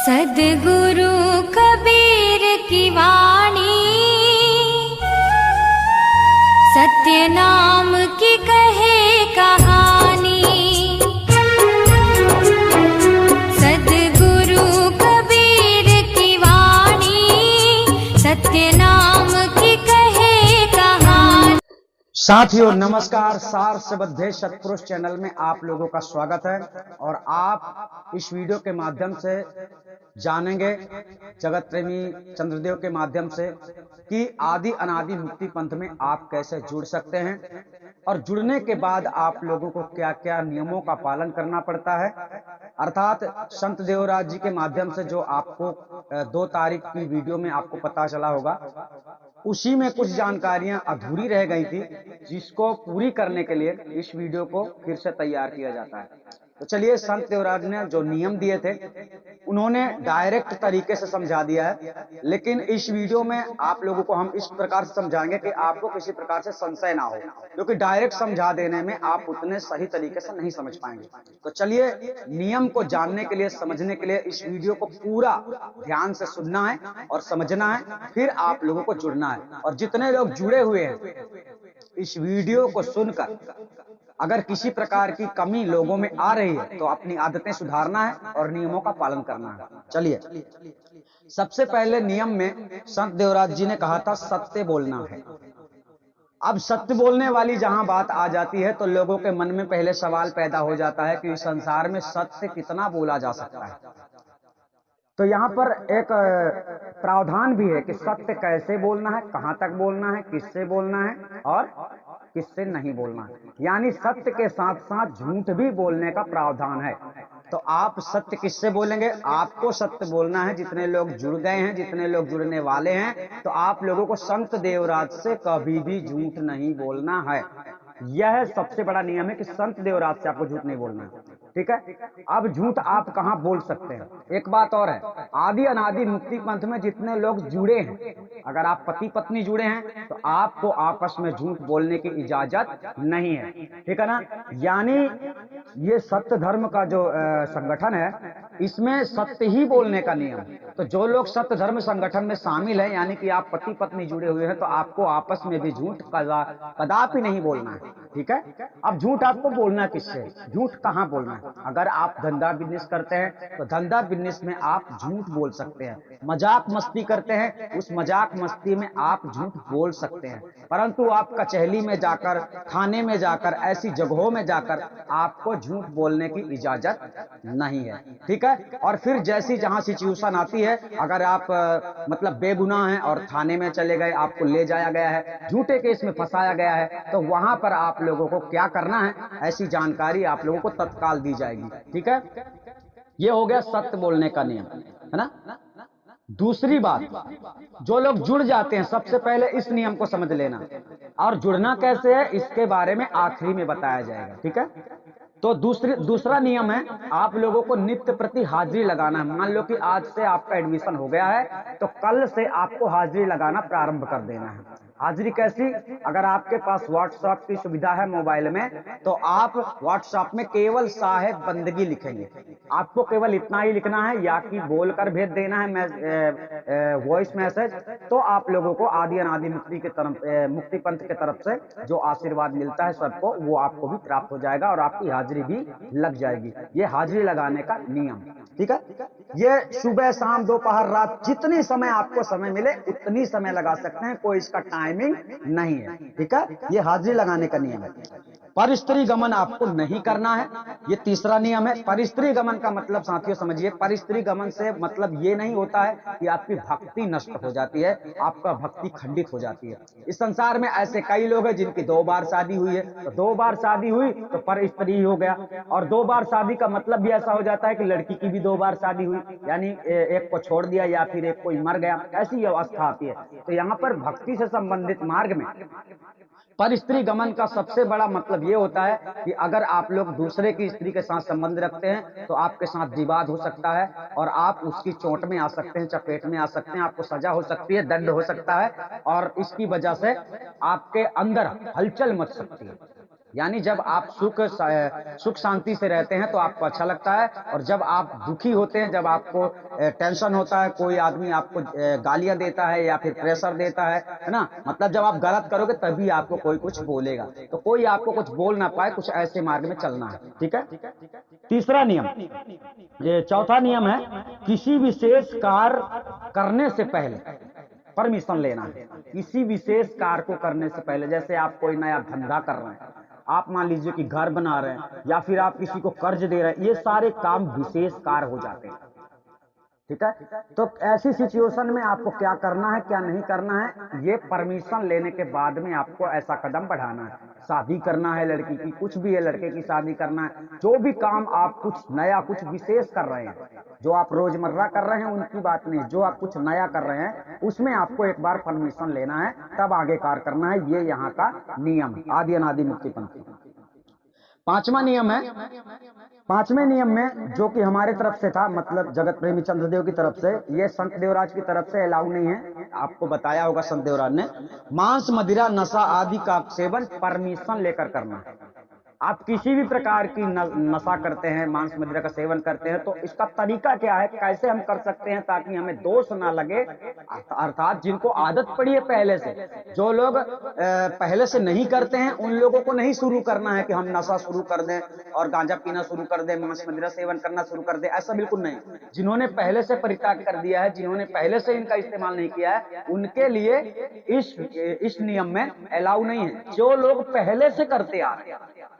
सद्गुरु कबीर की वाणी, सत्य नाम की कहे कहानी। सद्गुरु कबीर की वाणी, सत्य नाम की कहे कहानी। साथियों नमस्कार। सार सबद्धे सत्पुरुष चैनल में आप लोगों का स्वागत है और आप इस वीडियो के माध्यम से जानेंगे जगत प्रेमी चंद्रदेव के माध्यम से कि आदि अनादि मुक्ति पंथ में आप कैसे जुड़ सकते हैं और जुड़ने के बाद आप लोगों को क्या क्या नियमों का पालन करना पड़ता है। अर्थात संत देवराज जी के माध्यम से जो आपको 2 तारीख की वीडियो में आपको पता चला होगा, उसी में कुछ जानकारियां अधूरी रह गई थी, जिसको पूरी करने के लिए इस वीडियो को फिर से तैयार किया जाता है। तो चलिए, संत देवराज ने जो नियम दिए थे उन्होंने डायरेक्ट तरीके से समझा दिया है, लेकिन इस वीडियो में आप लोगों को हम इस प्रकार से समझाएंगे कि आपको किसी प्रकार से संशय ना हो, क्योंकि डायरेक्ट समझा देने में आप उतने सही तरीके से नहीं समझ पाएंगे। तो चलिए, नियम को जानने के लिए, समझने के लिए इस वीडियो को पूरा ध्यान से सुनना है और समझना है, फिर आप लोगों को जुड़ना है। और जितने लोग जुड़े हुए हैं इस वीडियो को सुनकर, अगर किसी प्रकार की कमी लोगों में आ रही है तो अपनी आदतें सुधारना है और नियमों का पालन करना है। चलिए, सबसे पहले नियम में संत देवराज जी ने कहा था सत्य बोलना है। अब सत्य बोलने वाली जहां बात आ जाती है तो लोगों के मन में पहले सवाल पैदा हो जाता है कि इस संसार में सत्य कितना बोला जा सकता है। तो यहाँ पर एक प्रावधान भी है कि सत्य कैसे बोलना है, कहां तक बोलना है, किससे बोलना है और किससे नहीं बोलना है। यानी सत्य के साथ साथ झूठ भी बोलने का प्रावधान है। तो आप सत्य किससे बोलेंगे? आपको सत्य बोलना है। जितने लोग जुड़ गए हैं, जितने लोग जुड़ने वाले हैं, तो आप लोगों को संत देवराज से कभी भी झूठ नहीं बोलना है। यह सबसे बड़ा नियम है कि संत देवराज से आपको झूठ नहीं बोलना है। ठीक है। अब झूठ आप कहां बोल सकते हैं? एक बात और है, आदि अनादि मुक्ति पंथ में जितने लोग जुड़े हैं, अगर आप पति पत्नी जुड़े हैं तो आपको आपस में झूठ बोलने की इजाजत नहीं है। ठीक है ना। यानी ये सत्य धर्म का जो संगठन है, इसमें सत्य ही बोलने का नियम है। तो जो लोग सत्य धर्म संगठन में शामिल है, यानी कि आप पति पत्नी जुड़े हुए हैं, तो आपको आपस में भी झूठ कदापि नहीं बोलना है। ठीक है। अब झूठ आपको बोलना किससे? झूठ कहाँ बोलना है? अगर आप धंधा बिजनेस करते हैं तो धंधा बिजनेस में आप झूठ बोल सकते हैं। मजाक मस्ती करते हैं, उस मजाक मस्ती में आप झूठ बोल सकते हैं। परंतु आप कचहरी में जाकर, थाने में जाकर, ऐसी जगहों में जाकर आपको झूठ बोलने की इजाजत नहीं है। ठीक है। और फिर जैसी जहां सिचुएशन आती है, अगर आप मतलब बेगुनाह हैं और थाने में चले गए, आपको ले जाया गया है, झूठे केस में फंसाया गया है, तो वहां पर आप लोगों को क्या करना है, ऐसी जानकारी आप लोगों को तत्काल दी जाएगी। ठीक है। ये हो गया सत्य बोलने का नियम, है ना। दूसरी बात, जो लोग जुड़ जाते हैं, सबसे पहले इस नियम को समझ लेना, और जुड़ना कैसे है इसके बारे में आखिरी में बताया जाएगा। ठीक है। तो दूसरा नियम है, आप लोगों को नित्य प्रति हाजिरी लगाना है। मान लो कि आज से आपका एडमिशन हो गया है, तो कल से आपको हाजिरी लगाना प्रारंभ कर देना है। हाजिरी कैसी? अगर आपके पास व्हाट्सएप की सुविधा है मोबाइल में, तो आप व्हाट्सएप में केवल साहेब बंदगी लिखेंगे। आपको केवल इतना ही लिखना है, या कि बोलकर भेज देना है वॉइस मैसेज। तो आप लोगों को आदि अनादि मुक्ति पंथ की तरफ से जो आशीर्वाद मिलता है सबको, वो आपको भी प्राप्त हो जाएगा और आपकी हाजिरी भी लग जाएगी। ये हाजिरी लगाने का नियम। ठीक है। ये सुबह शाम दोपहर रात जितनी समय आपको समय मिले उतनी समय लगा सकते हैं, कोई इसका टाइमिंग नहीं है। ठीक है। ये हाजिरी लगाने का नियम है। परिस्त्री गमन आपको नहीं करना है, ये तीसरा नियम है। परिस्त्री गमन का मतलब साथियों समझिए, परिस्त्री गमन से मतलब ये नहीं होता है कि आपकी भक्ति नष्ट हो जाती है, आपका भक्ति खंडित हो जाती है। इस संसार में ऐसे कई लोग हैं जिनकी 2 बार शादी हुई है, तो 2 बार शादी हुई तो परिस्त्री हो गया। और 2 बार शादी का मतलब भी ऐसा हो जाता है कि लड़की की भी 2 बार शादी हुई, यानी एक को छोड़ दिया या फिर एक कोई मर गया, ऐसी अवस्था आती है। तो यहाँ पर भक्ति से संबंधित मार्ग में परिस्त्री गमन का सबसे बड़ा मतलब ये होता है कि अगर आप लोग दूसरे की स्त्री के साथ संबंध रखते हैं तो आपके साथ विवाद हो सकता है और आप उसकी चोट में आ सकते हैं, चपेट में आ सकते हैं, आपको सजा हो सकती है, दंड हो सकता है, और इसकी वजह से आपके अंदर हलचल मच सकती है। यानी जब आप सुख शांति से रहते हैं तो आपको अच्छा लगता है, और जब आप दुखी होते हैं, जब आपको टेंशन होता है, कोई आदमी आपको गालियां देता है या फिर प्रेशर देता है ना, मतलब जब आप गलत करोगे तभी आपको कोई कुछ बोलेगा, तो कोई आपको कुछ बोल ना पाए, कुछ ऐसे मार्ग में चलना है। ठीक है। तीसरा नियम, ये चौथा नियम है, किसी विशेष कार्य करने से पहले परमिशन लेना है। किसी विशेष कार्य को करने से पहले, जैसे आप कोई नया धंधा कर रहे हैं, आप मान लीजिए कि घर बना रहे हैं या फिर आप किसी को कर्ज दे रहे हैं, ये सारे काम विशेष कार्य हो जाते हैं। ठीक है। तो ऐसी सिचुएशन में आपको क्या करना है, क्या नहीं करना है, ये परमिशन लेने के बाद में आपको ऐसा कदम बढ़ाना है। शादी करना है लड़की की, कुछ भी है, लड़के की शादी करना है, जो भी काम आप कुछ नया कुछ विशेष कर रहे हैं, जो आप रोजमर्रा कर रहे हैं उनकी बात नहीं, जो आप कुछ नया कर रहे हैं उसमें आपको एक बार परमिशन लेना है, तब आगे कार्य करना है। ये यहाँ का नियम, आदि अनादि मुक्ति पंथी। पांचवा नियम है, पांचवें नियम में जो कि हमारे तरफ से था, मतलब जगत प्रेमी चंद्रदेव की तरफ से, ये संत देवराज की तरफ से अलाउ नहीं है। आपको बताया होगा संत देवराज ने, मांस मदिरा नशा आदि का सेवन परमिशन लेकर करना है। आप किसी भी प्रकार की नशा करते हैं, मांस मदिरा का सेवन करते हैं, तो इसका तरीका क्या है, कैसे हम कर सकते हैं ताकि हमें दोष ना लगे। अर्थात जिनको आदत पड़ी है पहले से, जो लोग पहले से नहीं करते हैं, उन लोगों को नहीं शुरू करना है कि हम नशा शुरू कर दें और गांजा पीना शुरू कर दें, मांस मदिरा सेवन करना शुरू कर दें, ऐसा बिल्कुल नहीं। जिन्होंने पहले से परित्याग कर दिया है, जिन्होंने पहले से इनका इस्तेमाल नहीं किया है, उनके लिए इस नियम में अलाउ नहीं है। जो लोग पहले से करते आ रहे हैं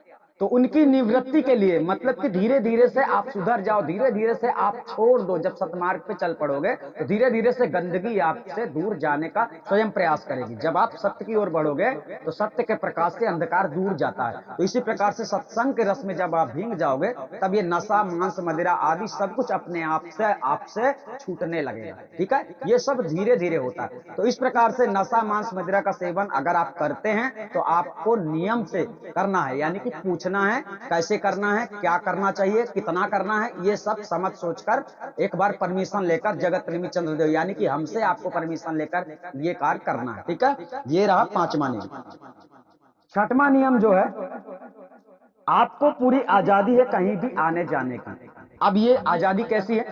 तो उनकी निवृत्ति के लिए, मतलब कि धीरे धीरे से आप सुधर जाओ, धीरे धीरे से आप छोड़ दो। जब सतमार्ग पे चल पड़ोगे तो धीरे धीरे से गंदगी आपसे दूर जाने का स्वयं प्रयास करेगी। जब आप सत्य की ओर बढ़ोगे तो सत्य के प्रकाश से अंधकार दूर जाता है। तो इसी प्रकार से सत्संग के रस में जब आप भींग जाओगे, तब ये नशा, मांस, मदिरा आदि सब कुछ अपने आप से आपसे छूटने लगेगा। ठीक है, ये सब धीरे धीरे होता है। तो इस प्रकार से नशा, मांस, मदिरा का सेवन अगर आप करते हैं तो आपको नियम से करना है, यानी कि पूछना है कैसे करना है, क्या करना चाहिए, कितना करना है, ये सब समझ सोचकर एक बार परमिशन लेकर जगत प्रेमी चंद्रदेव यानी कि हमसे आपको परमिशन लेकर ये कार्य करना है। ठीक है, ये रहा पांचवा नियम। छठवां नियम जो है, आपको पूरी आजादी है कहीं भी आने जाने की। अब ये आजादी कैसी है?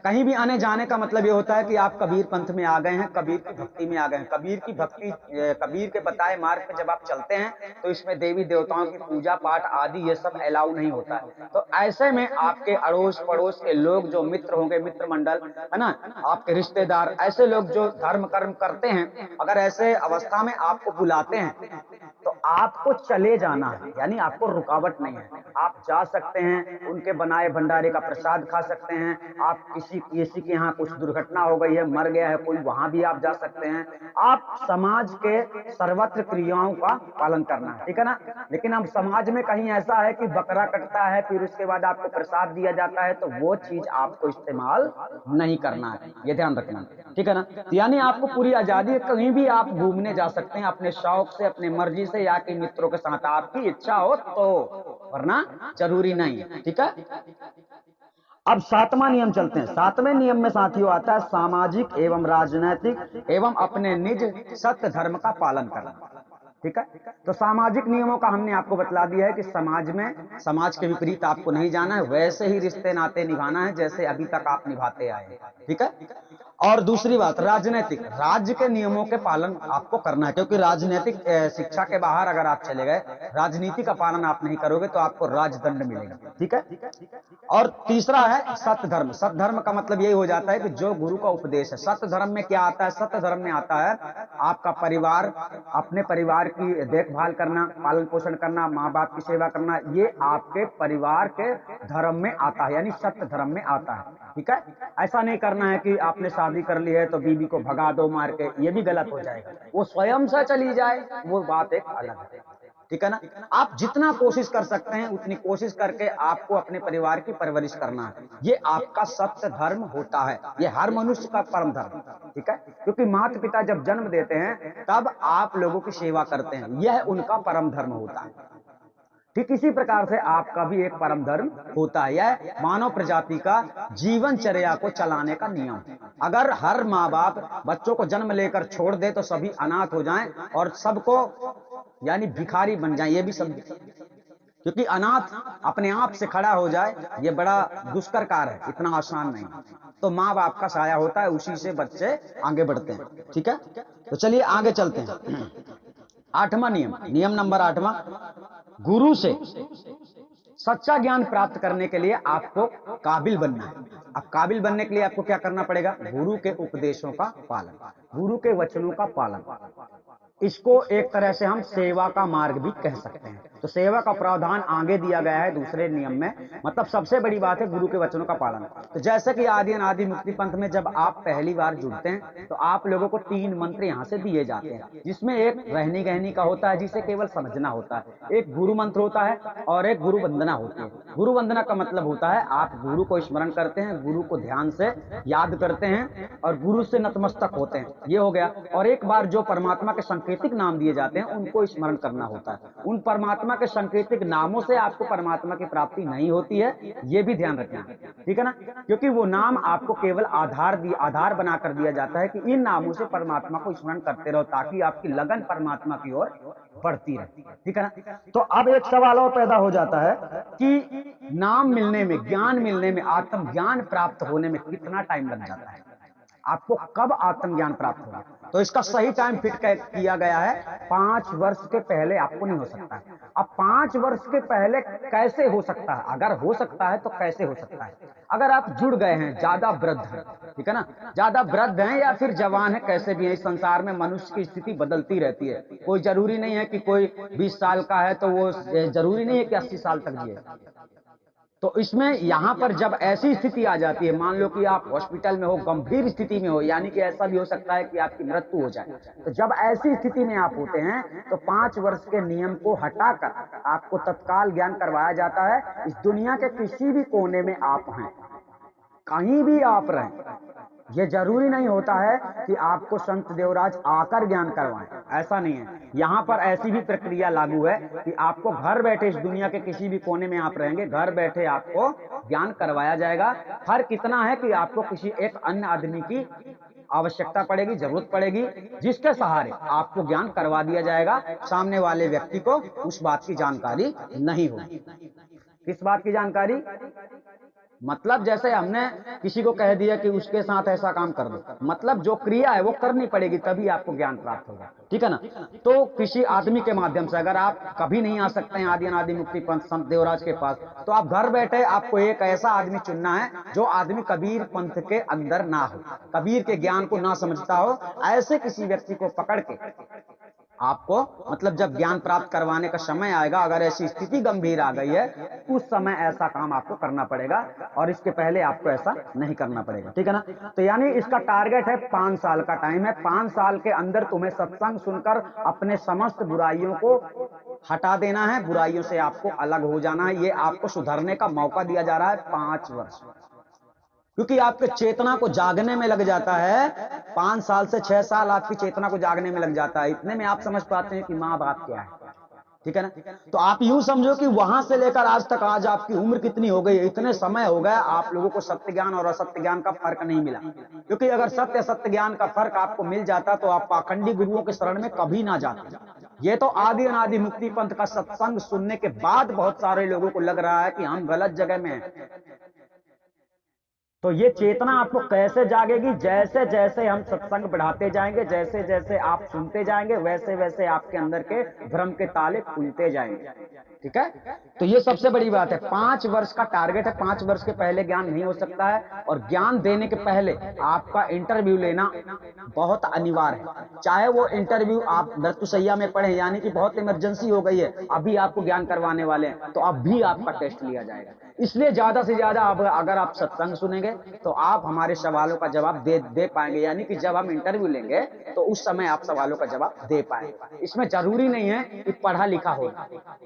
कहीं भी आने जाने का मतलब ये होता है कि आप कबीर पंथ में आ गए हैं, कबीर की भक्ति में आ गए हैं। कबीर की भक्ति, कबीर के बताए मार्ग पे जब आप चलते हैं तो इसमें देवी देवताओं की पूजा पाठ आदि ये सब अलाउ नहीं होता है। तो ऐसे में आपके अड़ोस पड़ोस के लोग जो मित्र होंगे, मित्र मंडल है ना, आपके रिश्तेदार, ऐसे लोग जो धर्म कर्म करते हैं, अगर ऐसे अवस्था में आपको बुलाते हैं तो आपको चले जाना है, यानी आपको रुकावट नहीं है। आप जा सकते हैं, उनके बनाए भंडारे का प्रसाद खा सकते हैं। आप किसी के यहाँ कुछ दुर्घटना हो गई है, मर गया है कोई, वहां भी आप जा सकते हैं। आप समाज के सर्वत्र क्रियाओं का पालन करना है, ठीक है ना। लेकिन अब समाज में कहीं ऐसा है कि बकरा कटता है, फिर उसके बाद आपको प्रसाद दिया जाता है, तो वो चीज आपको इस्तेमाल नहीं करना है, ये ध्यान रखना, ठीक है ना। यानी आपको पूरी आजादी है, कहीं भी आप घूमने जा सकते हैं अपने शौक से, अपने मर्जी से, या कि मित्रों के साथ आपकी इच्छा हो तो, वरना जरूरी नहीं है, ठीक है। अब सातवां नियम चलते हैं। सातवें नियम में साथियों आता है सामाजिक एवं राजनैतिक एवं अपने निज सत्य धर्म का पालन करना, ठीक है। तो सामाजिक नियमों का हमने आपको बतला दिया है कि समाज में, समाज के विपरीत आपको नहीं जाना है, वैसे ही रिश्ते नाते निभाना है जैसे अभी तक आप निभाते आए हैं, ठीक है। और दूसरी बात, राजनीतिक, राज्य के नियमों के पालन आपको करना है, क्योंकि राजनीतिक शिक्षा के बाहर अगर आप चले गए, राजनीति का पालन आप नहीं करोगे तो आपको राजदंड मिलेगा, ठीक है। और तीसरा है सत्य धर्म। सत्य धर्म का मतलब यही हो जाता है कि जो गुरु का उपदेश है। सत्य धर्म में क्या आता है? सत्य धर्म में आता है आपका परिवार, अपने परिवार की देखभाल करना, पालन पोषण करना, माँ बाप की सेवा करना, ये आपके परिवार के धर्म में आता है, यानी सत्य धर्म में आता है, ठीक है। ऐसा नहीं करना है कि आपने शादी कर ली है तो बीवी को भगा दो मार के, ये भी गलत हो जाएगा। वो स्वयं से चली जाए, वो बात एक अलग है, ठीक है ना। आप जितना कोशिश कर सकते हैं उतनी कोशिश करके आपको अपने परिवार की परवरिश करना है, ये आपका सत्य धर्म होता है, ये हर मनुष्य का परम धर्म, ठीक है। क्योंकि माता पिता जब जन्म देते हैं तब आप लोगों की सेवा करते हैं, यह उनका परम धर्म होता है। ठीक इसी प्रकार से आपका भी एक परम धर्म होता है, यह मानव प्रजाति का जीवनचर्या को चलाने का नियम है। अगर हर माँ बाप बच्चों को जन्म लेकर छोड़ दे तो सभी अनाथ हो जाएं और सबको यानी भिखारी बन जाएं, ये भी सब क्योंकि अनाथ अपने आप से खड़ा हो जाए ये बड़ा दुष्कर कार्य है, इतना आसान नहीं। तो माँ बाप का साया होता है, उसी से बच्चे आगे बढ़ते हैं। ठीक है, तो चलिए आगे चलते हैं। आठवां नियम, नियम नंबर 8वां, गुरु से सच्चा ज्ञान प्राप्त करने के लिए आपको काबिल बनना है। अब काबिल बनने के लिए आपको क्या करना पड़ेगा? गुरु के उपदेशों का पालन, गुरु के वचनों का पालन। इसको एक तरह से हम सेवा का मार्ग भी कह सकते हैं। तो सेवा का प्रावधान आगे दिया गया है दूसरे नियम में। मतलब सबसे बड़ी बात है गुरु के वचनों का पालन। तो जैसे कि आदि अनादि मुक्ति पंथ में जब आप पहली बार जुड़ते हैं तो आप लोगों को 3 मंत्र यहां से दिए जाते हैं, जिसमें एक रहनी गहनी का होता है जिसे केवल समझना होता है, एक गुरु मंत्र होता है और एक गुरु वंदना होती है। गुरु वंदना का मतलब होता है आप गुरु को स्मरण करते हैं, गुरु को ध्यान से याद करते हैं और गुरु से नतमस्तक होते हैं, ये हो गया। और एक बार जो परमात्मा के सांकेतिक नाम दिए जाते हैं उनको स्मरण करना होता है। उन परमात्मा के सांकेतिक नामों से आपको परमात्मा की प्राप्ति नहीं होती है, ये भी ध्यान रखना है, ठीक है ना। क्योंकि वो नाम आपको केवल आधार बनाकर दिया जाता है कि इन नामों से परमात्मा को स्मरण करते रहो, ताकि आपकी लगन परमात्मा की ओर बढ़ती रहती है, ठीक है ना। तो अब एक सवाल और पैदा हो जाता है कि नाम मिलने में, ज्ञान मिलने में, आत्म ज्ञान प्राप्त होने में कितना टाइम लग जाता है? आपको कब आत्मज्ञान प्राप्त होगा? तो इसका सही टाइम फिट किया गया है 5 वर्ष के पहले आपको नहीं हो सकता है। अब 5 वर्ष के पहले कैसे हो सकता है? अगर हो सकता है तो कैसे हो सकता है? अगर आप जुड़ गए हैं, ज्यादा वृद्ध हैं, ठीक है ना, ज्यादा वृद्ध हैं या फिर जवान है, कैसे भी है, इस संसार में मनुष्य की स्थिति बदलती रहती है। कोई जरूरी नहीं है कि कोई 20 साल का है तो वो जरूरी नहीं है कि 80 साल तक जिए। तो इसमें यहां पर जब ऐसी स्थिति आ जाती है, मान लो कि आप हॉस्पिटल में हो, गंभीर स्थिति में हो, यानी कि ऐसा भी हो सकता है कि आपकी मृत्यु हो जाए, तो जब ऐसी स्थिति में आप होते हैं तो 5 वर्ष के नियम को हटाकर आपको तत्काल ज्ञान करवाया जाता है। इस दुनिया के किसी भी कोने में आप हैं, कहीं भी आप रहें, ये जरूरी नहीं होता है कि आपको संत देवराज आकर ज्ञान करवाएं, ऐसा नहीं है। यहां पर ऐसी भी प्रक्रिया लागू है कि आपको घर बैठे, इस दुनिया के किसी भी कोने में आप रहेंगे, घर बैठे आपको ज्ञान करवाया जाएगा। फर्क इतना है कि आपको किसी एक अन्य आदमी की आवश्यकता पड़ेगी, जरूरत पड़ेगी, जिसके सहारे आपको ज्ञान करवा दिया जाएगा। सामने वाले व्यक्ति को उस बात की जानकारी नहीं होगी। किस बात की जानकारी? मतलब जैसे हमने किसी को कह दिया कि उसके साथ ऐसा काम कर दो, मतलब जो क्रिया है वो करनी पड़ेगी, तभी आपको ज्ञान प्राप्त होगा, ठीक है ना। तो किसी आदमी के माध्यम से, अगर आप कभी नहीं आ सकते हैं आदि अनादि मुक्ति पंथ संत देवराज के पास, तो आप घर बैठे आपको एक ऐसा आदमी चुनना है जो आदमी कबीर पंथ के अंदर ना हो, कबीर के ज्ञान को ना समझता हो। ऐसे किसी व्यक्ति को पकड़ के आपको, मतलब जब ज्ञान प्राप्त करवाने का समय आएगा, अगर ऐसी स्थिति गंभीर आ गई है, उस समय ऐसा काम आपको करना पड़ेगा और इसके पहले आपको ऐसा नहीं करना पड़ेगा, ठीक है ना। तो यानी इसका टारगेट है 5 साल का टाइम है। 5 साल के अंदर तुम्हें सत्संग सुनकर अपने समस्त बुराइयों को हटा देना है, बुराइयों से आपको अलग हो जाना है। ये आपको सुधरने का मौका दिया जा रहा है 5 वर्ष, क्योंकि आपके चेतना को जागने में लग जाता है 5 साल से 6 साल आपकी चेतना को जागने में लग जाता है। इतने में आप समझ पाते हैं कि माँ बाप क्या है, ठीक है ना। तो आप यूं समझो कि वहां से लेकर आज तक, आज आपकी उम्र कितनी हो गई, इतने समय हो गया, आप लोगों को सत्य ज्ञान और असत्य ज्ञान का फर्क नहीं मिला। क्योंकि अगर सत्य असत्य ज्ञान का फर्क आपको मिल जाता तो आप पाखंडी गुरुओं के शरण में कभी ना जाते। ये तो आदि अनादि मुक्ति पंथ का सत्संग सुनने के बाद बहुत सारे लोगों को लग रहा है कि हम गलत जगह में हैं। तो ये चेतना आपको कैसे जागेगी? जैसे जैसे हम सत्संग बढ़ाते जाएंगे, जैसे जैसे आप सुनते जाएंगे, वैसे वैसे आपके अंदर के भ्रम के ताले खुलते जाएंगे, ठीक है। तो ये सबसे बड़ी बात है। 5 वर्ष का टारगेट है, 5 वर्ष के पहले ज्ञान नहीं हो सकता है। और ज्ञान देने के पहले आपका इंटरव्यू लेना बहुत अनिवार्य है। चाहे वो इंटरव्यू आप मृत्युशैया में पढ़े, यानी कि बहुत इमरजेंसी हो गई है, अभी आपको ज्ञान करवाने वाले हैं, तो अब भी आपका टेस्ट लिया जाएगा। इसलिए ज्यादा से ज्यादा अगर आप सत्संग सुनेंगे तो आप हमारे सवालों का जवाब दे पाएंगे। यानी कि जब हम इंटरव्यू लेंगे तो उस समय आप सवालों का जवाब दे पाएंगे। इसमें जरूरी नहीं है कि पढ़ा लिखा हो,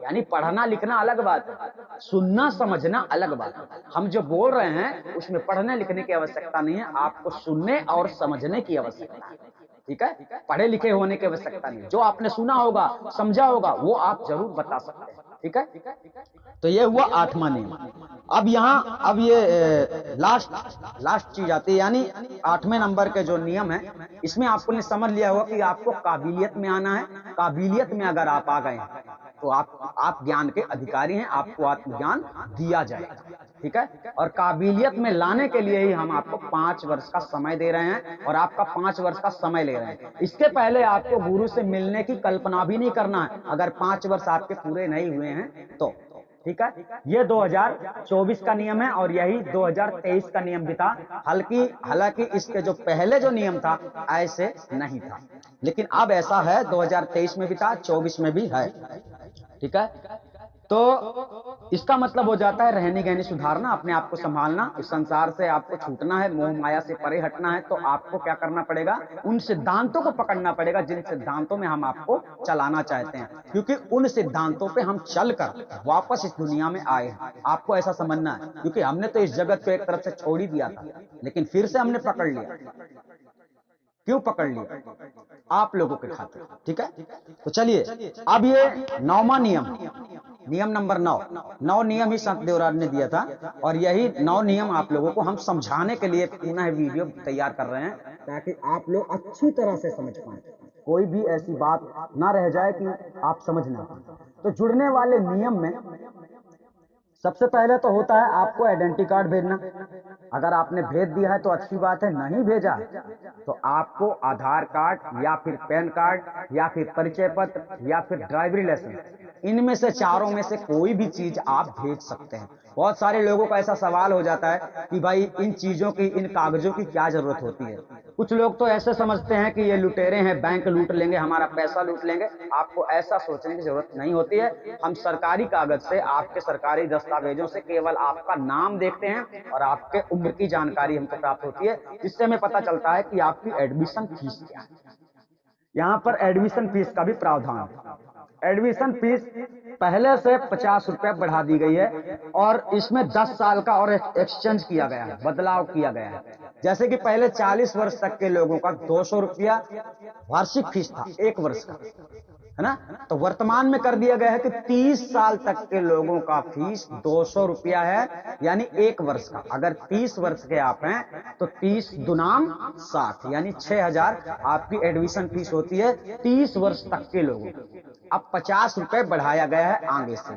यानी पढ़ना लिखना अलग बात है, सुनना समझना अलग बात है। हम जो बोल रहे हैं उसमें पढ़ने लिखने की आवश्यकता नहीं है, आपको सुनने और समझने की आवश्यकता है, ठीक है। पढ़े लिखे होने की आवश्यकता नहीं है। जो आपने सुना होगा, समझा होगा, वो आप जरूर बता सकते हैं, ठीक है। तो ये हुआ 8वां नियम। अब ये लास्ट चीज आती है, यानी 8वें नंबर के जो नियम है, इसमें आपको ने समझ लिया होगा कि आपको काबिलियत में आना है। काबिलियत में अगर आप आ गए हैं तो आप ज्ञान के अधिकारी हैं, आपको आत्मज्ञान दिया जाएगा। ठीक है, और काबिलियत में लाने के लिए ही हम आपको 5 वर्ष का समय दे रहे हैं और आपका 5 वर्ष का समय ले रहे हैं। इसके पहले आपको गुरु से मिलने की कल्पना भी नहीं करना है, अगर 5 वर्ष आपके पूरे नहीं हुए हैं तो। ठीक है, ये 2024 का नियम है और यही 2023 का नियम भी था। हालांकि इसके जो पहले जो नियम था ऐसे नहीं था, लेकिन अब ऐसा है, 2023 में भी था, 24 में भी है। ठीक है, तो इसका मतलब हो जाता है रहनी गहनी सुधारना, अपने आप को संभालना, इस संसार से आपको छूटना है, मोह माया से परे हटना है। तो आपको क्या करना पड़ेगा, उन सिद्धांतों को पकड़ना पड़ेगा जिन सिद्धांतों में हम आपको चलाना चाहते हैं, क्योंकि उन सिद्धांतों पे हम चलकर वापस इस दुनिया में आए हैं। आपको ऐसा समझना है, क्योंकि हमने तो इस जगत को एक तरफ से छोड़ ही दिया था, लेकिन फिर से हमने पकड़ लिया। क्यों पकड़ लिया? आप लोगों के खातिर। ठीक है, तो चलिए अब ये 9वां नियम नंबर 9 नियम ही संत देवराज ने दिया था और यही 9 नियम आप लोगों को हम समझाने के लिए पुनः वीडियो तैयार कर रहे हैं, ताकि आप लोग अच्छी तरह से समझ पाए, कोई भी ऐसी बात ना रह जाए कि आप समझ ना पाए। तो जुड़ने वाले नियम में सबसे पहले तो होता है आपको आइडेंटिटी कार्ड भेजना। अगर आपने भेज दिया है तो अच्छी बात है, नहीं भेजा तो आपको आधार कार्ड या फिर पैन कार्ड या फिर परिचय पत्र या फिर ड्राइवरी लाइसेंस, इनमें से चारों में से कोई भी चीज आप भेज सकते हैं। बहुत सारे लोगों का ऐसा सवाल हो जाता है कि भाई इन चीजों की, इन कागजों की क्या जरूरत होती है। कुछ लोग तो ऐसे समझते हैं कि ये लुटेरे हैं, बैंक लूट लेंगे, हमारा पैसा लूट लेंगे। आपको ऐसा सोचने की जरूरत नहीं होती है। हम सरकारी कागज से, आपके सरकारी दस्तावेजों से केवल आपका नाम देखते हैं और आपके उम्र की जानकारी हमको प्राप्त होती है, जिससे हमें पता चलता है कि आपकी एडमिशन फीस क्या है। यहाँ पर एडमिशन फीस का भी प्रावधान है। एडमिशन फीस पहले से 50 रुपए बढ़ा दी गई है और इसमें 10 साल का और एक्सचेंज किया गया है, बदलाव किया गया है। जैसे कि पहले 40 वर्ष तक के लोगों का 200 रुपया वार्षिक फीस था, 1 वर्ष का, है ना। तो वर्तमान में कर दिया गया है कि 30 साल तक के लोगों का फीस 200 रुपया है, यानी 1 वर्ष का। अगर 30 वर्ष के आप हैं तो 30 दुनाम 60, यानी 6000 आपकी एडमिशन फीस होती है 30 वर्ष तक के लोगों की। अब 50 रुपए बढ़ाया गया है आगे से,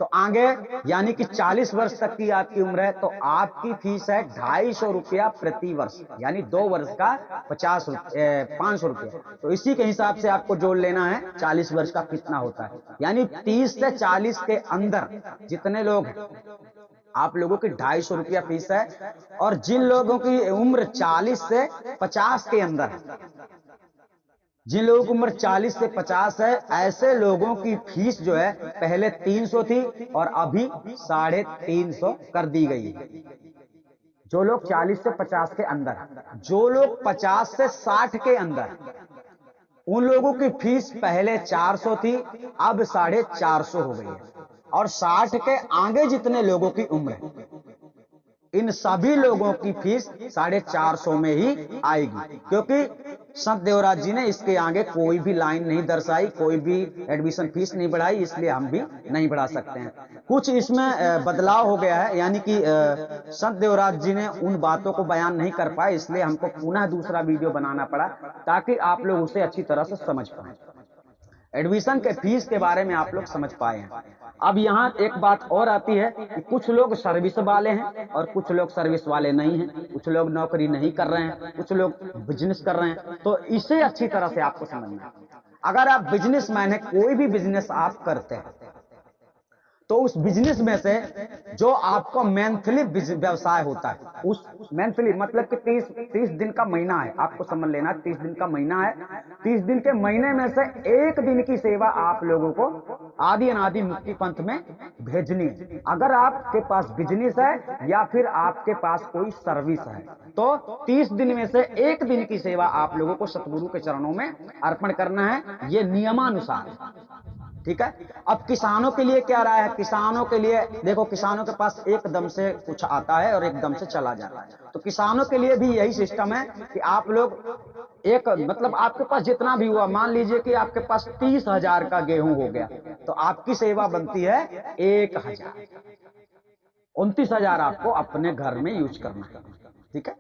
तो आगे यानी कि 40 वर्ष तक की आपकी उम्र है तो आपकी फीस है 250 रुपया प्रति वर्ष, यानी 2 वर्ष का 500 रुपया। तो इसी के हिसाब से आपको जोड़ लेना है 40 वर्ष का कितना होता है, यानी 30 से 40 के अंदर जितने लोग हैं आप लोगों की 250 रुपया फीस है। और जिन लोगों की उम्र 40 से 50 के अंदर है, जिन लोगों की उम्र 40 से 50 है, ऐसे लोगों की फीस जो है पहले 300 थी और अभी 350 कर दी गई है। जो लोग 40 से 50 के अंदर है, जो लोग 50 से 60 के अंदर, उन लोगों की फीस पहले 400 थी, अब 450 हो गई है। और 60 के आगे जितने लोगों की उम्र है, इन सभी लोगों की फीस 450 में ही आएगी, क्योंकि संत देवराज जी ने इसके आगे कोई भी लाइन नहीं दर्शाई, कोई भी एडमिशन फीस नहीं बढ़ाई, इसलिए हम भी नहीं बढ़ा सकते हैं। कुछ इसमें बदलाव हो गया है, यानी कि संत देवराज जी ने उन बातों को बयान नहीं कर पाए, इसलिए हमको पुनः दूसरा वीडियो बनाना पड़ा ताकि आप लोग उसे अच्छी तरह से समझ पाए, एडमिशन के फीस के बारे में आप लोग समझ पाए हैं। अब यहाँ एक बात और आती है कि कुछ लोग सर्विस वाले हैं और कुछ लोग सर्विस वाले नहीं हैं, कुछ लोग नौकरी नहीं कर रहे हैं, कुछ लोग बिजनेस कर रहे हैं। तो इसे अच्छी तरह से आपको समझना है। अगर आप बिजनेसमैन है, कोई भी बिजनेस आप करते हैं, तो उस बिजनेस में से जो आपका मंथली व्यवसाय होता है, उस मंथली मतलब कि 30 दिन का महीना है, आपको समझ लेना 30 दिन का महीना है। 30 दिन के महीने में से 1 दिन की सेवा आप लोगों को आदि अनादि मुक्ति पंथ में भेजनी है। अगर आपके पास बिजनेस है या फिर आपके पास कोई सर्विस है, तो 30 दिन में से 1 दिन की सेवा आप लोगों को सतगुरु के चरणों में अर्पण करना है, ये नियमानुसार। ठीक है, अब किसानों के लिए क्या रहा है? किसानों के लिए देखो, किसानों के पास एकदम से कुछ आता है और एकदम से चला जाता है। तो किसानों के लिए भी यही सिस्टम है कि आप लोग एक मतलब आपके पास जितना भी हुआ, मान लीजिए कि आपके पास 30,000 का गेहूं हो गया, तो आपकी सेवा बनती है 1,000, 29,000 आपको अपने घर में यूज करना है। ठीक है,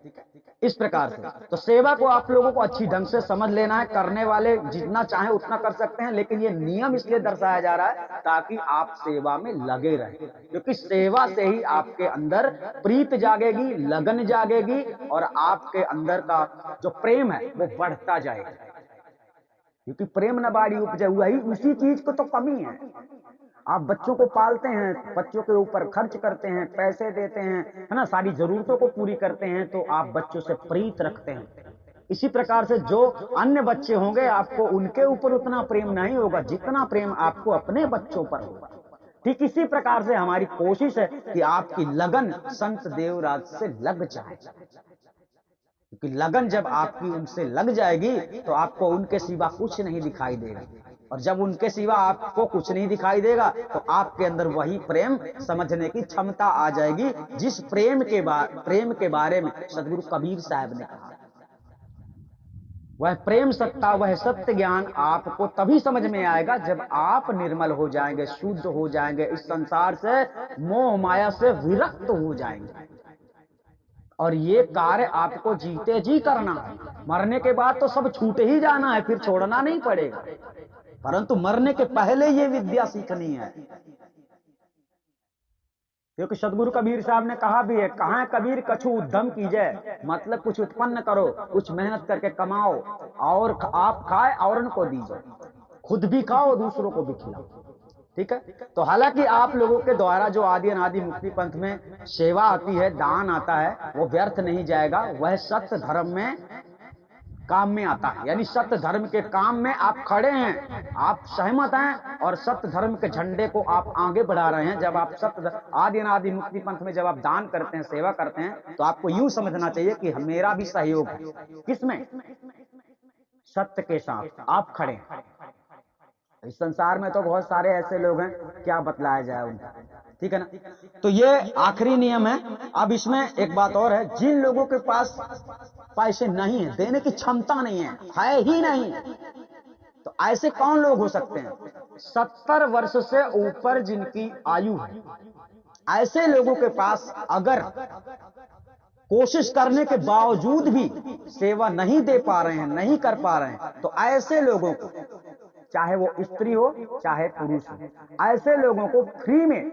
इस प्रकार से तो सेवा को आप लोगों को अच्छी ढंग से समझ लेना है। करने वाले जितना चाहे उतना कर सकते हैं, लेकिन ये नियम इसलिए दर्शाया जा रहा है ताकि आप सेवा में लगे रहें, क्योंकि सेवा से ही आपके अंदर प्रीत जागेगी, लगन जागेगी और आपके अंदर का जो प्रेम है वो बढ़ता जाएगा। क्योंकि प्रेम न बाड़ी उपजे, वही उसी चीज को तो कमी है। आप बच्चों को पालते हैं, बच्चों के ऊपर खर्च करते हैं, पैसे देते हैं, है ना, सारी जरूरतों को पूरी करते हैं, तो आप बच्चों से प्रीत रखते हैं। इसी प्रकार से जो अन्य बच्चे होंगे आपको उनके ऊपर उतना प्रेम नहीं होगा जितना प्रेम आपको अपने बच्चों पर होगा। ठीक इसी प्रकार से हमारी कोशिश है कि आपकी लगन संत देवराज से लग जाए, क्योंकि लगन जब आपकी उनसे लग जाएगी तो आपको उनके सिवा कुछ नहीं दिखाई देगा, और जब उनके सिवा आपको कुछ नहीं दिखाई देगा तो आपके अंदर वही प्रेम समझने की क्षमता आ जाएगी, जिस प्रेम के बारे में सदगुरु कबीर साहब ने कहा। वह प्रेम सत्ता, वह सत्य ज्ञान आपको तभी समझ में आएगा जब आप निर्मल हो जाएंगे, शुद्ध हो जाएंगे, इस संसार से मोह माया से विरक्त हो जाएंगे। और ये कार्य आपको जीते जी करना है। मरने के बाद तो सब छूट ही जाना है, फिर छोड़ना नहीं पड़ेगा, परंतु मरने के पहले ये विद्या सीखनी है। क्योंकि सदगुरु कबीर साहब ने कहा भी है, कहाँ है कबीर कछु उद्यम कीजिए, मतलब कुछ उत्पन्न करो, कुछ मेहनत करके कमाओ और आप खाए और उनको दीजिए, खुद भी खाओ दूसरों को भी खिलाओ। ठीक है, तो हालांकि आप लोगों के द्वारा जो आदि अनादि मुक्ति पंथ में सेवा आती है, दान आता है, वो व्यर्थ नहीं जाएगा, वह सत्य धर्म में काम में आता है। यानी सत्य धर्म के काम में आप खड़े हैं, आप सहमत हैं और सत्य धर्म के झंडे को आप आगे बढ़ा रहे हैं। जब आप सत्य आदि अनादि मुक्ति पंथ में जब आप दान करते हैं, सेवा करते हैं, तो आपको यूं समझना चाहिए कि मेरा भी सहयोग है। किसमें? सत्य के साथ आप खड़े हैं। इस संसार में तो बहुत सारे ऐसे लोग हैं, क्या बतलाया जाए उनका, ठीक है ना। तो ये आखिरी नियम है। अब इसमें एक बात और है, जिन लोगों के पास पैसे नहीं है, देने की क्षमता नहीं है ही नहीं, तो ऐसे कौन लोग हो सकते हैं? 70 वर्ष से ऊपर जिनकी आयु है, ऐसे लोगों के पास अगर कोशिश करने के बावजूद भी सेवा नहीं दे पा रहे हैं, नहीं कर पा रहे हैं, तो ऐसे लोगों को, चाहे वो स्त्री हो चाहे पुरुष हो, ऐसे लोगों को फ्री में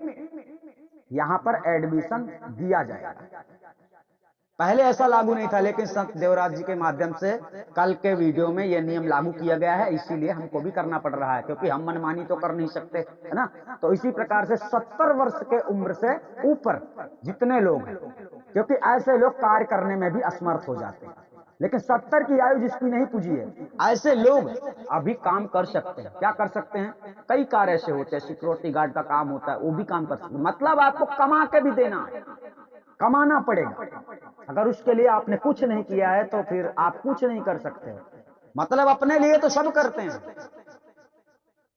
यहां पर एडमिशन दिया जाएगा। पहले ऐसा लागू नहीं था, लेकिन संत देवराज जी के माध्यम से कल के वीडियो में यह नियम लागू किया गया है, इसीलिए हमको भी करना पड़ रहा है, क्योंकि हम मनमानी तो कर नहीं सकते, है ना। तो इसी प्रकार से 70 वर्ष के उम्र से ऊपर जितने लोग हैं, क्योंकि ऐसे लोग कार्य करने में भी असमर्थ हो जाते हैं, लेकिन 70 की आयु जिसकी नहीं पूजी है, ऐसे लोग अभी काम कर सकते हैं। क्या कर सकते हैं? कई कार्य ऐसे होते हैं, सिक्योरिटी गार्ड का काम होता है, वो भी काम कर सकते हैं। मतलब आपको कमा के भी देना है, कमाना पड़ेगा। अगर उसके लिए आपने कुछ नहीं किया है तो फिर आप कुछ नहीं कर सकते। मतलब अपने लिए तो सब करते हैं,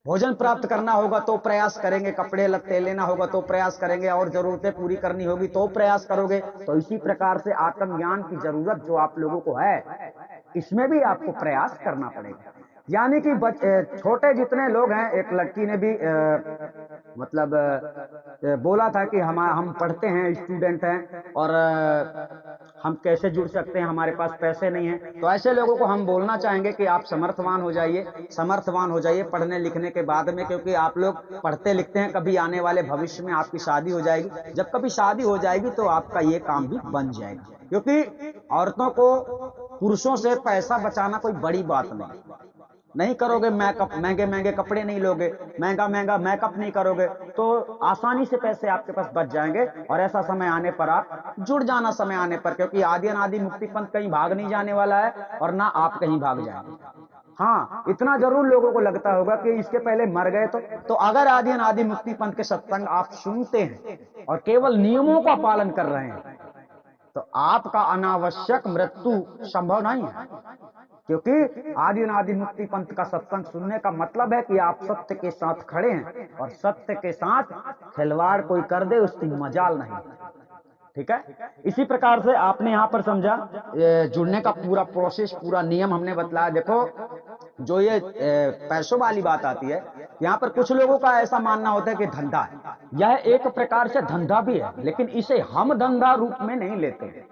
भोजन प्राप्त करना होगा तो प्रयास करेंगे, कपड़े लत्ते लेना होगा तो प्रयास करेंगे, और जरूरतें पूरी करनी होगी तो प्रयास करोगे। तो इसी प्रकार से आत्मज्ञान की जरूरत जो आप लोगों को है, इसमें भी आपको प्रयास करना पड़ेगा। यानी कि छोटे जितने लोग हैं, एक लड़की ने भी मतलब बोला था कि हम पढ़ते हैं, स्टूडेंट हैं, और हम कैसे जुड़ सकते हैं, हमारे पास पैसे नहीं है। तो ऐसे लोगों को हम बोलना चाहेंगे कि आप समर्थवान हो जाइए पढ़ने लिखने के बाद में, क्योंकि आप लोग पढ़ते लिखते हैं, कभी आने वाले भविष्य में आपकी शादी हो जाएगी। जब कभी शादी हो जाएगी तो आपका ये काम भी बन जाएगा, क्योंकि औरतों को पुरुषों से पैसा बचाना कोई बड़ी बात नहीं करोगे, महंगे महंगे कपड़े नहीं लोगे, महंगा महंगा मेकअप नहीं करोगे, तो आसानी से पैसे आपके पास बच जाएंगे। और ऐसा समय आने पर आप जुड़ जाना, समय आने पर, क्योंकि आदि अनादि मुक्ति पंथ कहीं भाग नहीं जाने वाला है और ना आप कहीं भाग जाएंगे। हाँ, इतना जरूर लोगों को लगता होगा कि इसके पहले मर गए तो अगर आदि अनादि मुक्ति पंथ के सत्संग आप सुनते हैं और केवल नियमों का पालन कर रहे हैं, तो आपका अनावश्यक मृत्यु संभव नहीं है। क्योंकि आदि अनादि मुक्ति पंथ का सत्संग सुनने का मतलब है कि आप सत्य के साथ खड़े हैं, और सत्य के साथ खिलवाड़ कोई कर दे उसकी मजाल नहीं। ठीक है, इसी प्रकार से आपने यहाँ पर समझा जुड़ने का पूरा प्रोसेस, पूरा नियम हमने बतलाया। देखो, जो ये पैसों वाली बात आती है, यहाँ पर कुछ लोगों का ऐसा मानना होता है कि धंधा है। यह एक प्रकार से धंधा भी है, लेकिन इसे हम धंधा रूप में नहीं लेते।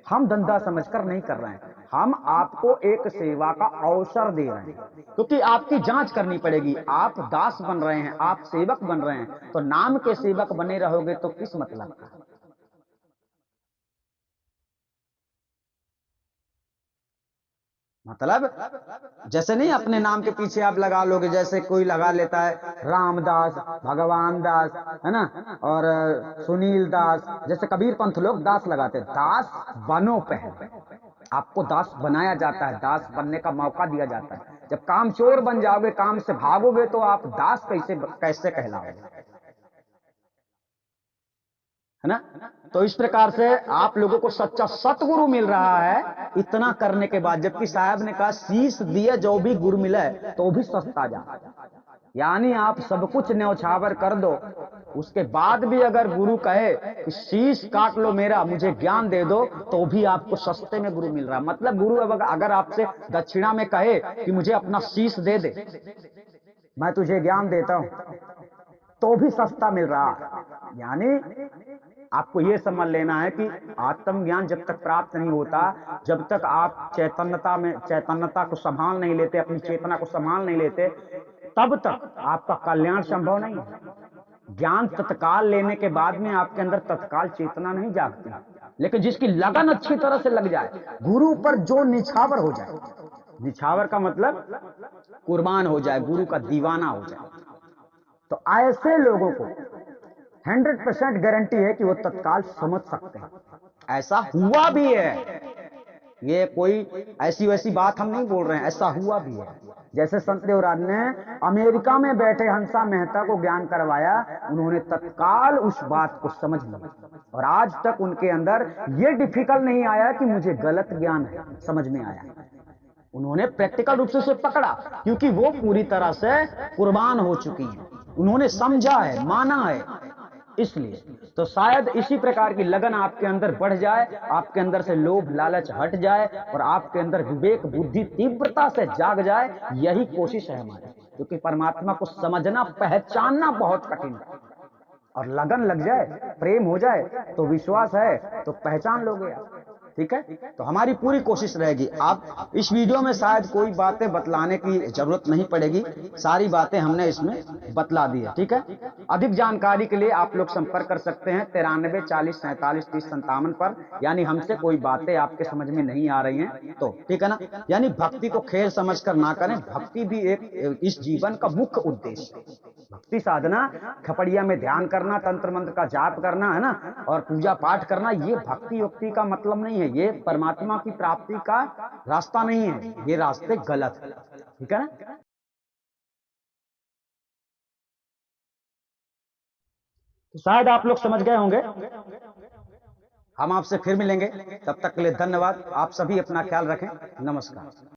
हम धंधा समझकर नहीं कर रहे हैं, हम आपको एक सेवा का अवसर दे रहे हैं, क्योंकि आपकी जांच करनी पड़ेगी। आप दास बन रहे हैं, आप सेवक बन रहे हैं, तो नाम के सेवक बने रहोगे तो किस मतलब का? मतलब जैसे नहीं अपने नाम के पीछे आप लगा लोगे, जैसे कोई लगा लेता है रामदास, भगवान दास, है ना, और सुनील दास, जैसे कबीर पंथ लोग दास लगाते हैं। दास बनो पहले, आपको दास बनाया जाता है, दास बनने का मौका दिया जाता है। जब काम चोर बन जाओगे, काम से भागोगे, तो आप दास कैसे कहलाओगे, है ना? तो इस प्रकार से आप लोगों को सच्चा सतगुरु मिल रहा है इतना करने के बाद, जबकि साहब ने कहा शीश दिए जो भी गुरु मिले तो भी सस्ता जा। यानी आप सब कुछ न्यौछावर कर दो, उसके बाद भी अगर गुरु कहे कि शीश काट लो मेरा, मुझे ज्ञान दे दो, तो भी आपको सस्ते में गुरु मिल रहा है। मतलब गुरु अगर आपसे दक्षिणा में कहे कि मुझे अपना शीश दे दे, मैं तुझे ज्ञान देता हूं, तो भी सस्ता मिल रहा है। यानी आपको यह समझ लेना है कि आत्मज्ञान जब तक प्राप्त नहीं होता, जब तक आप चैतन्यता को संभाल नहीं लेते, अपनी चेतना को संभाल नहीं लेते, तब तक आपका कल्याण संभव नहीं है। ज्ञान तत्काल लेने के बाद में आपके अंदर तत्काल चेतना नहीं जागती, लेकिन जिसकी लगन अच्छी तरह से लग जाए, गुरु पर जो निछावर हो जाए, निछावर का मतलब कुर्बान हो जाए, गुरु का दीवाना हो जाए, तो ऐसे लोगों को 100% गारंटी है कि वो तत्काल समझ सकते हैं। ऐसा हुआ भी है, ये कोई ऐसी वैसी बात हम नहीं बोल रहे हैं, ऐसा हुआ भी है। जैसे संत देवराज ने अमेरिका में बैठे हंसा मेहता को ज्ञान करवाया, उन्होंने तत्काल उस बात को समझ लिया, और आज तक उनके अंदर ये डिफिकल्ट नहीं आया कि मुझे गलत ज्ञान है, समझ में आया। उन्होंने प्रैक्टिकल रूप से उसे पकड़ा, क्योंकि वो पूरी तरह से कुर्बान हो चुकी हैं, उन्होंने समझा है, माना है। इसलिए तो शायद इसी प्रकार की लगन आपके अंदर बढ़ जाए, आपके अंदर से लोभ लालच हट जाए, और आपके अंदर विवेक बुद्धि तीव्रता से जाग जाए। यही कोशिश है हमारी, क्योंकि परमात्मा को समझना, पहचानना बहुत कठिन है। और लगन लग जाए, प्रेम हो जाए, तो विश्वास है तो पहचान लोगे आप। ठीक है, तो हमारी पूरी कोशिश रहेगी। आप इस वीडियो में शायद कोई बातें बतलाने की जरूरत नहीं पड़ेगी, सारी बातें हमने इसमें बतला दी है। ठीक है, अधिक जानकारी के लिए आप लोग संपर्क कर सकते हैं 93 40 47 30 57 पर। यानी हमसे कोई बातें आपके समझ में नहीं आ रही हैं तो, ठीक है ना। यानी भक्ति को खेल समझकर ना करें, भक्ति भी एक इस जीवन का मुख्य उद्देश्य है। भक्ति साधना, खपड़िया में ध्यान करना, तंत्र मंत्र का जाप करना, है ना, और पूजा पाठ करना, ये भक्ति युक्ति का मतलब नहीं है, ये परमात्मा की प्राप्ति का रास्ता नहीं है, ये रास्ते गलत है। ठीक है ना। तो शायद आप लोग समझ गए होंगे। हम आपसे फिर मिलेंगे, तब तक के लिए धन्यवाद। आप सभी अपना ख्याल रखें। नमस्कार।